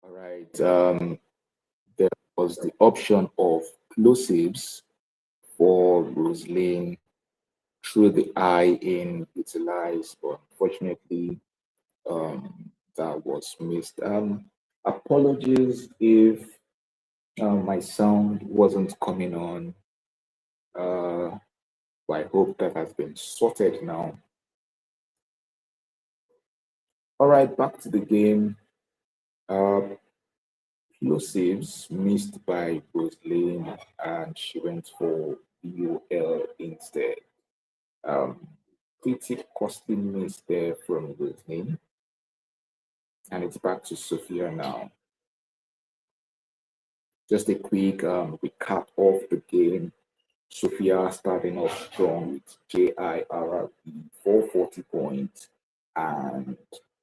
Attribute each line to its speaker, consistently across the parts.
Speaker 1: All right. There was the option of plosives for Roseline through the eye in utilized, but unfortunately, that was missed. Apologies if my sound wasn't coming on. But I hope that has been sorted now. All right, back to the game. Plosives missed by Roseline, and she went for BOL instead. Um, Pretty costly miss there from Roseline. And it's back to Sophia now. Just a quick recap of the game. Sophia starting off strong with JIRB 440 points, and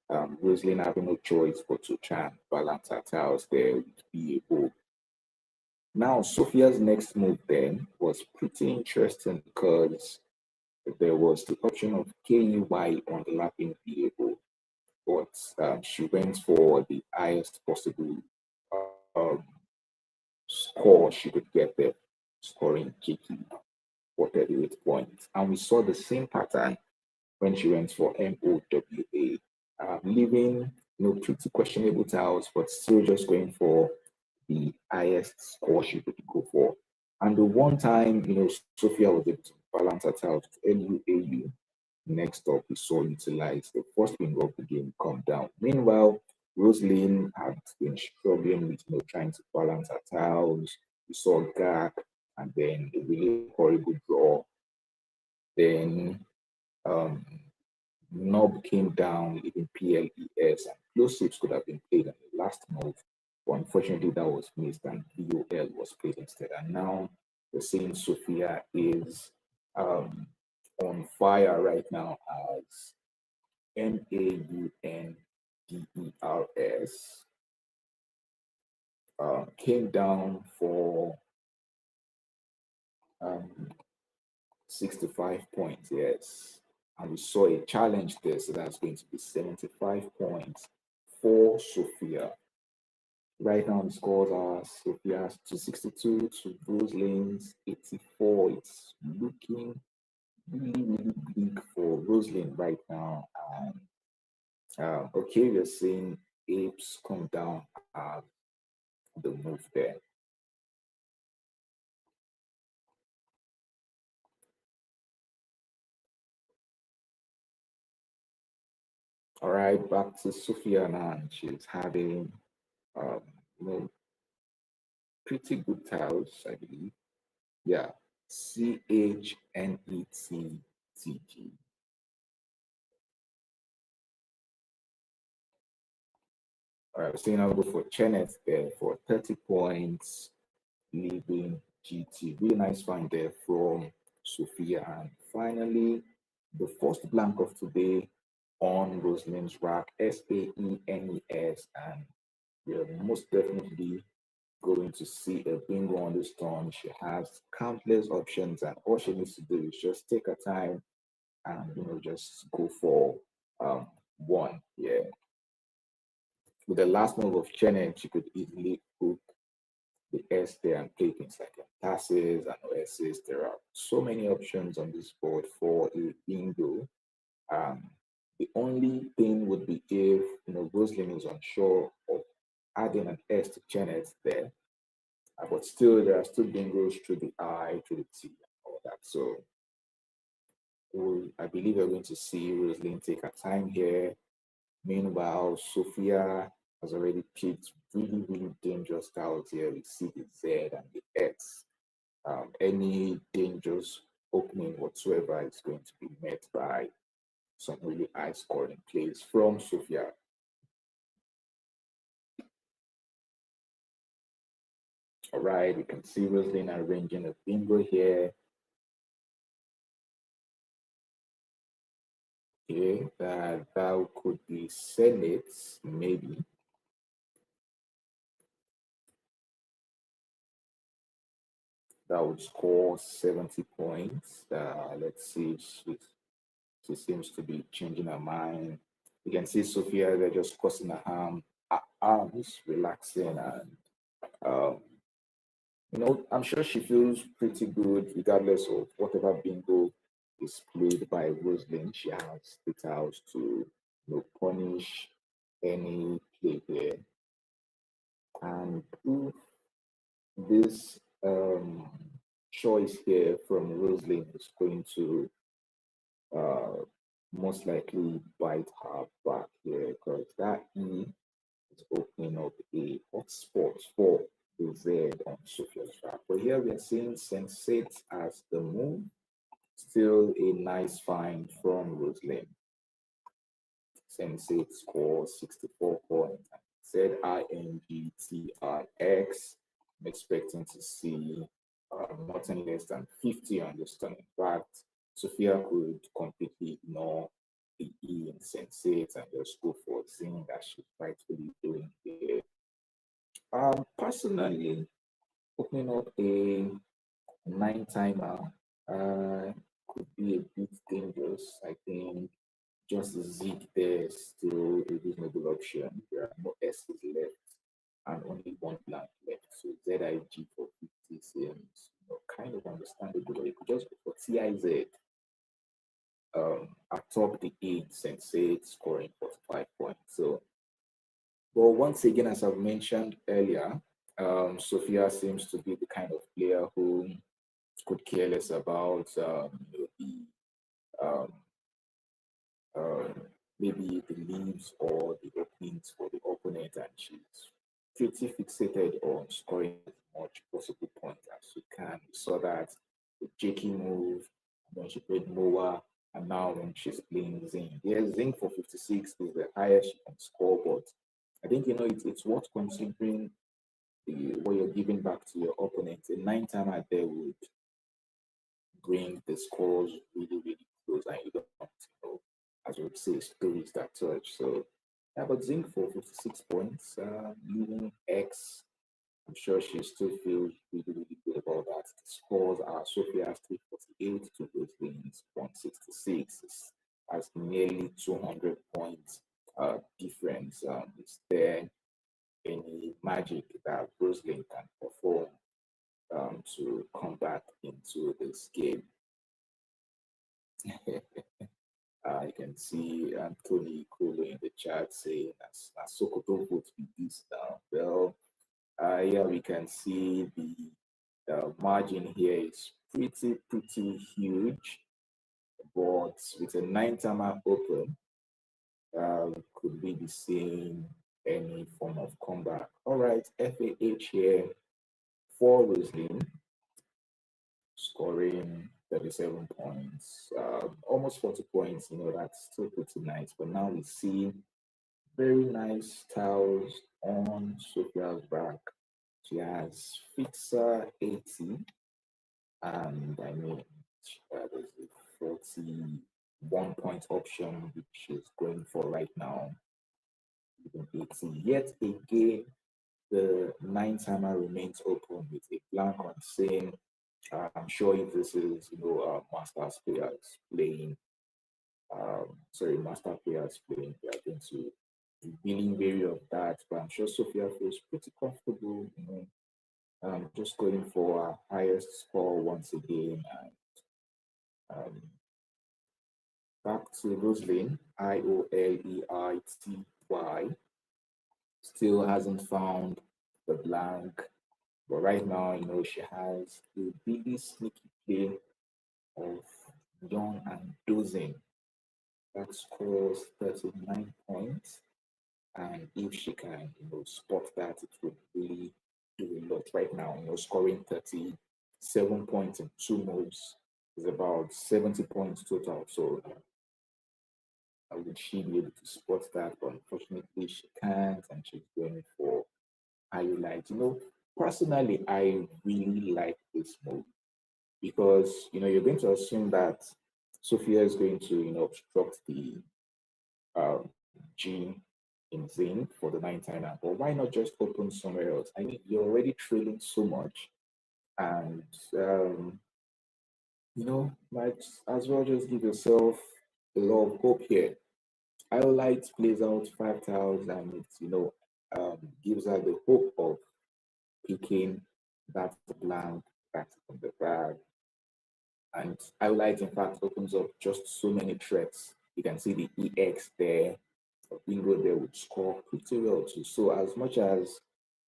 Speaker 1: Roseline having no choice but to try and balance her tiles there with BAO. Now, Sophia's next move then was pretty interesting because there was the option of KUY on the lapping BAO, but she went for the highest possible um, score she could get there, scoring Kiki for 38 points. And we saw the same pattern when she went for MOWA, leaving pretty questionable tiles, but still just going for the highest score she could go for. And the one time, Sophia was able to balance her tiles with LUAU. Next up, we saw utilize the first wing of the game come down. Meanwhile, Roseline had been struggling with trying to balance her tiles. We saw Gak and then a really horrible draw. Then Knob came down, leaving PLES, and plosives could have been played on the last move. But unfortunately, that was missed, and VOL was played instead. And now the same Sophia is on fire right now as MAUNDERS. Came down for 65 points, yes. And we saw a challenge there, so that's going to be 75 points for Sophia. Right now, the scores are Sophia's 262 to Roseline's 84. It's looking really, really big for Roseline right now. And okay, we're seeing apes come down at the move there. All right, back to Sophia now, and she's having um, you know, pretty good tiles, I believe. Yeah, CHNETTG. All right, so I'll go for Chenet there for 30 points, leaving GT. Really nice find there from Sophia. And finally, the first blank of today on Rosaline's rack, SAENES. And we're most definitely going to see a bingo on this turn. She has countless options, and all she needs to do is just take her time and just go for one. Yeah. With the last move of Chenem, she could easily put the S there and play things like passes and OSs. There are so many options on this board for a bingo. The only thing would be if Roseline is unsure of adding an S to Janet there, but still there are still bingos through the I, through the T, and all that. So I believe we're going to see Roseline take her time here. Meanwhile, Sophia has already picked really, really dangerous tiles here. We see the Z and the X. Any dangerous opening whatsoever is going to be met by some really high scoring plays from Sophia. All right, we can see Roseline arranging a bingo here. Okay, that could be Senate, maybe. That would score 70 points. Let's see if she seems to be changing her mind. You can see Sophia, they're just crossing her arm. It's relaxing and um, I'm sure she feels pretty good regardless of whatever bingo is played by Roseline. She has the tiles to punish any play there. And if this choice here from Roseline is going to uh, most likely bite her back here because that E is opening up a hotspot for the Z on Sophia's track. But here we are seeing Sensate as the move. Still a nice find from Roseline. Sensate scores 64 points. ZINGTRX. I'm expecting to see nothing less than 50 on this turn. In fact, Sophia could completely ignore the E in Sensate and just go for Zing that she's rightfully doing here. Personally, opening up a 9 timer could be a bit dangerous. I think just zig there is still a reasonable option. There are no S's left and only one blank left. So ZIG for 50 seems kind of understandable. Or you could just go for TIZ atop the 8 Sensate scoring 45 points. So, but once again, as I've mentioned earlier, Sophia seems to be the kind of player who could care less about um, um, maybe the leaves or the openings for the opponent, and she's pretty fixated on scoring as much possible points as she can. We saw that with Jakey move when she played Moa, and now when she's playing Zing. Yeah, Zing for 56 is the highest she can score, but I think it's worth considering what you're giving back to your opponent. A 9 timer there would bring the scores really, really close, and you don't as we would say, stories that touch. So, yeah, but Zinc for 56 points, leaving X. I'm sure she still feels really, really good about that. The scores are Sophia's 348 to Rosalind's 166. As nearly 200 points difference. Is there any magic that Rosalind can perform to come back into this game? I can see Anthony Kulu in the chat saying that's Sokoto vote be this now. Well, yeah, we can see the margin here is pretty huge, but with a 9 timer open, could we be seeing any form of comeback? All right, FAH here for Roslyn, scoring 37 points, almost 40 points. That's still pretty nice. But now we see very nice tiles on Sophia's back. She has Fixer 80, and I mean, there's a 41-point option, which she's going for right now. Even 80. Yet again, the 9 timer remains open with a blank on saying, I'm sure if this is, Masters players playing, Master players playing, they are going to be really wary of that. But I'm sure Sophia feels pretty comfortable, just going for our highest score once again. And back to Roseline, Ioleity, still hasn't found the blank. But right now, she has a really sneaky play of Young and Dozing that scores 39 points. And if she can, spot that, it would really do a lot. Right now, scoring 37 points in 2 moves is about 70 points total. So would she be able to spot that? But unfortunately, she can't, and she's going for highlight. Personally, I really like this move because you're going to assume that Sophia is going to obstruct the um, G in Zing for the 9 timer, but why not just open somewhere else? I mean, you're already trailing so much, and might as well just give yourself a lot of hope here. Highlight plays out 5 tiles, and it's gives her the hope of picking that blank that's on the bag. And highlight, in fact, opens up just so many threats. You can see the EX there. Bingo there would score pretty well too. So as much as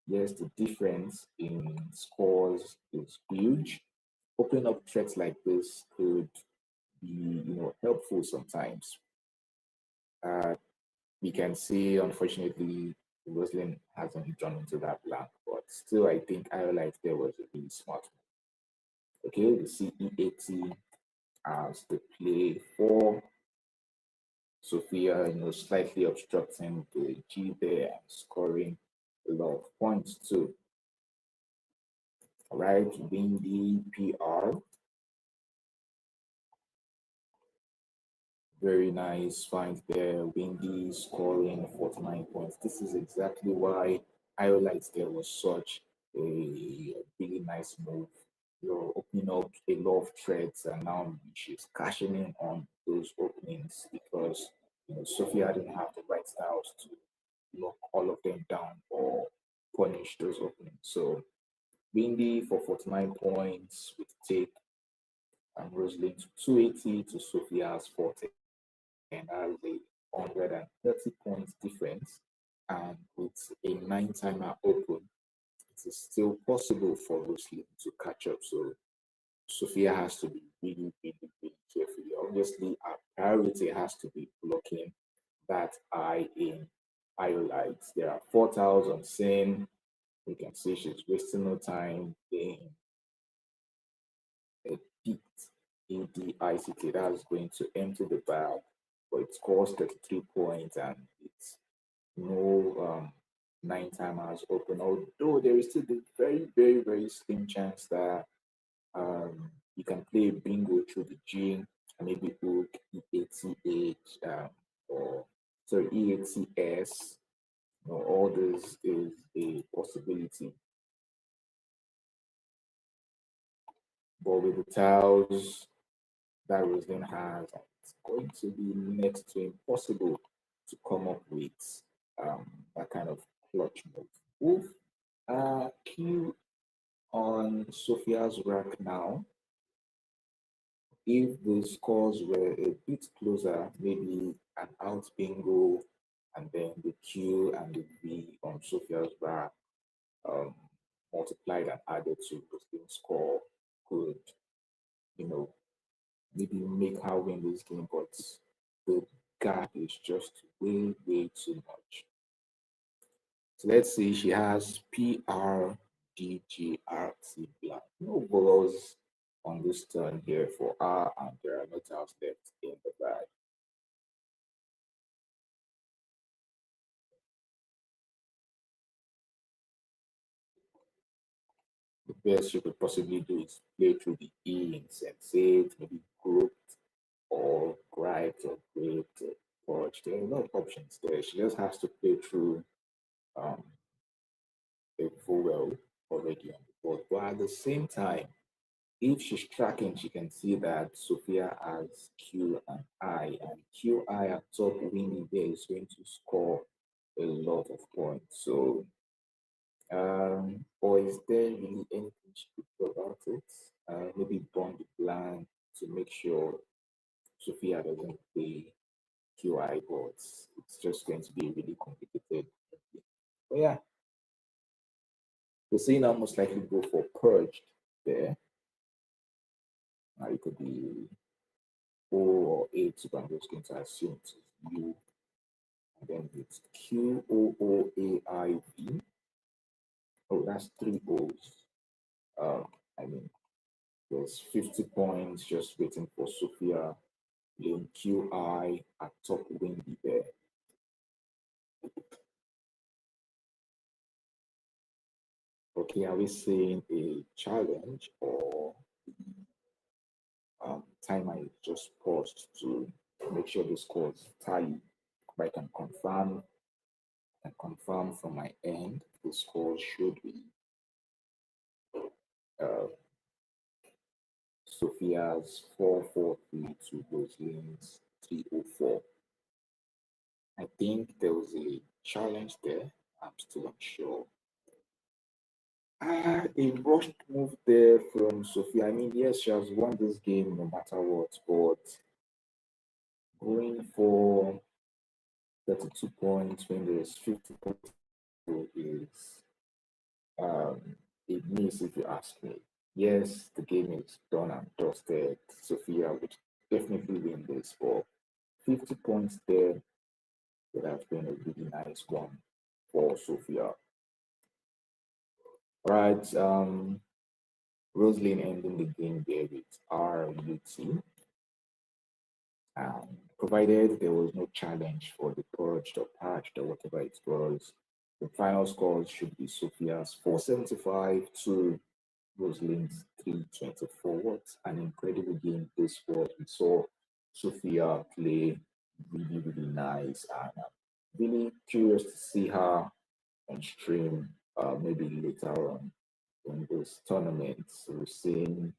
Speaker 1: yes, the difference in scores is huge, opening up threats like this could be, helpful sometimes. Uh, we can see, unfortunately, Roseline hasn't drawn into that blank, but still, I think highlight there was a really smart one. Okay, we see E80 as the play for Sophia, slightly obstructing the G there and scoring a lot of points too. All right, Windy PR. Very nice find there. Windy scoring 49 points. This is exactly why highlights there was such a really nice move. You're opening up a lot of threads, and now she's cashing in on those openings because Sophia didn't have the right styles to lock all of them down or punish those openings. So Windy for 49 points with take and Roseline to 280 to Sophia's 40, and has a 130 points difference. And with a 9-timer open, it is still possible for Roseline to catch up. So Sophia has to be really, really, really careful. Obviously, our priority has to be blocking that eye in highlights. There are 4,000 sin. You can see she's wasting no time in a picked ADICT that's going to empty the bag, but it scores 33 points and it's no 9-timers open. Although there is still the very, very, very slim chance that you can play bingo through the G and maybe hook E80H or sorry E80S. All this is a possibility. But with the tiles that Roseline has, it's going to be next to impossible to come up with that kind of clutch move. Q on Sophia's rack now. If the scores were a bit closer, maybe an out bingo and then the Q and the V on Sophia's rack um, multiplied and added to the same score could, you know, maybe make her win this game, but the gap is just way, way too much. So let's see, she has PRDGRT black. No balls on this turn here for her, and there are no tiles left in the bag. The best you could possibly do is play through the E insensate, maybe grouped or griped or graped or purged. There are a lot of options there. She just has to play through um, a vowel already on the board. But at the same time, if she's tracking, she can see that Sophia has Q and I, and QI at top winning there is going to score a lot of points. So, or is there really anything she could do about it? Maybe bond the plan to make sure Sophia doesn't play QI boards. It's just going to be really complicated. But yeah, the scene almost likely go for purged there. It could be O or A, so I'm just going to assume it's U, and then it's QOOAIV. Oh, that's 3 O's. I mean, there's 50 points just waiting for Sophia playing QI at top windy there. Okay, are we saying a challenge or timer is just paused to make sure the scores tally? I can confirm from my end the score should be uh, Sophia's 443 to Rosaline's 304. I think there was a challenge there. I'm still unsure. A rushed move there from Sophia. I mean, yes, she has won this game no matter what, but going for 32 points when there's 50 points is um, a miss, if you ask me. Yes, the game is done and dusted. Sophia would definitely win this, but 50 points there would have been a really nice one for Sophia. Right, Roseline ending the game there with RUT. Provided there was no challenge for the purged or patched or whatever it was, the final score should be Sophia's 475 to Rosaline's 324. What an incredible game this was. We saw Sophia play really, really nice, and I'm really curious to see her on stream maybe later on in this tournament. So we're seeing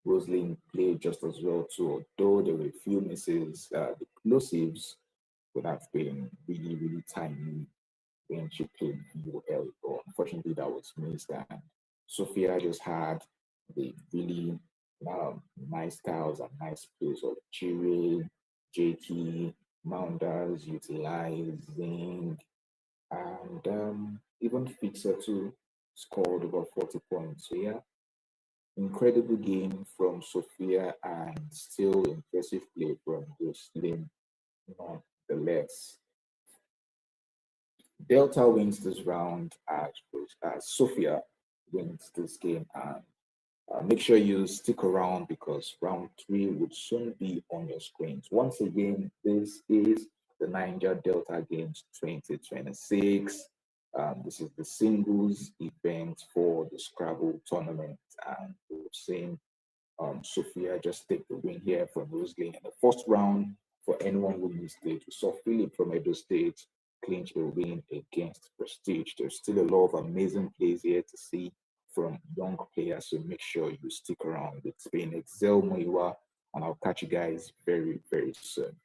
Speaker 1: Roseline played just as well too, although there were a few misses. The plosives would have been really, really tiny when she played VOL, but unfortunately that was missed. And Sophia just had the really nice styles and nice plays of Chire, JT, Mounders utilizing, and even Fixer too scored over 40 points. So yeah, incredible game from Sophia and still impressive play from Roseline nonetheless. Delta wins this round as Sophia wins this game. And make sure you stick around because round 3 would soon be on your screens. Once again, this is the Niger Delta Games 2026. This is the singles event for the Scrabble tournament, and we've seen Sophia just take the win here from Roseline in the first round. For anyone who missed it, we saw Philip from Edo State clinch a win against Prestige. There's still a lot of amazing plays here to see from young players, so make sure you stick around. It's been Excel Moiwa, and I'll catch you guys very, very soon.